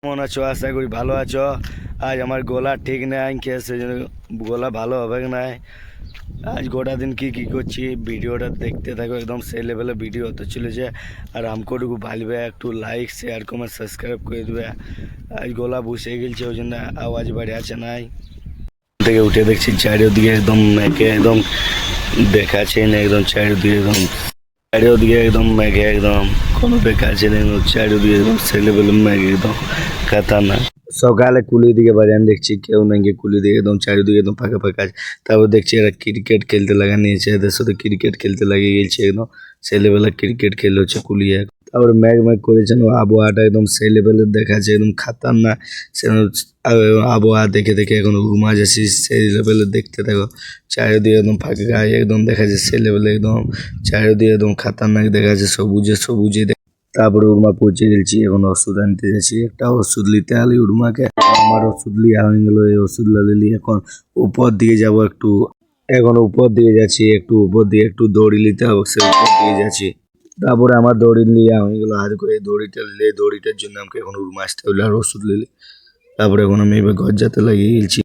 কেমন আছো? আশা করি ভালো আছো। আজ আমার গলা ঠিক নাই, সেজন্য গলা ভালো হবে না। আজ গোটা দিন কি করছি ভিডিওটা দেখতে থাকো, একদম সেই লেভেলের ভিডিও হতে চলেছে। আর আমকোটুকু ভালবে একটু লাইক শেয়ার কমেন্ট সাবস্ক্রাইব করে দেবে। আজ গলা বসে গেছে, ওই জন্য আওয়াজ বাড়ি আছে নাই। থেকে উঠে দেখছি চারিদিকে একদম মেঘে, একদম দেখাচ্ছে না, একদম চারিদিকে একদম মেঘে, একদম কোনো দেখাচ্ছে না, চারিদিকে একদম ছেলেবেলে মেঘ একদম খাতারনাক। সকালে কুলির দিকে বাড়ি আমি দেখছি কেউ নাই, গিয়ে কুলি দিকে একদম চারিদিকে একদম ফাঁকা ফাঁকা আছে। তারপর দেখছি এরা ক্রিকেট খেলতে লাগা নিয়েছে, এদের সাথে ক্রিকেট খেলতে লাগিয়ে গেছে, একদম ছেলেবেলা ক্রিকেট খেলে হচ্ছে কুলি এক। তারপরে ম্যাগ ম্যাগ করেছেন, আবহাওয়াটা একদম সেই লেভেলের দেখাচ্ছে, একদম খাতারনাক। আবহাওয়া দেখে দেখে এখন ঘুমা যাচ্ছি, সেই লেভেলের দেখতে থাকো। চারিদিকে একদম ফাঁকা গায়ে একদম দেখা যাচ্ছে সেই লেভেলে, একদম চারিদিকে একদম খাতারনাক দেখা যাচ্ছে, সবুজে সবুজে। তারপরে উর্মা পৌঁছে গেছি, এখন ওষুধ আনতে যাচ্ছি। একটা ওষুধ নিতে আলি উর্মাকে, আমার ওষুধ লিয়া হয়ে গেল। এই ওষুধ লিলি এখন উপর দিকে যাব একটু, এখন উপর দিকে যাচ্ছি, একটু উপর দিয়ে একটু দড়ি নিতে হবে, সে উপর দিকে যাচ্ছি। তারপরে আমার দড়ি লিয়া হয়ে গেলো, হাত করে দড়িটা নিলে, দড়িটার জন্য আমাকে এখন উর্মা আসতে হইলো আর ওষুধ নিলে। তারপরে এখন আমি এবার ঘর যেতে লাগিয়ে গেছি।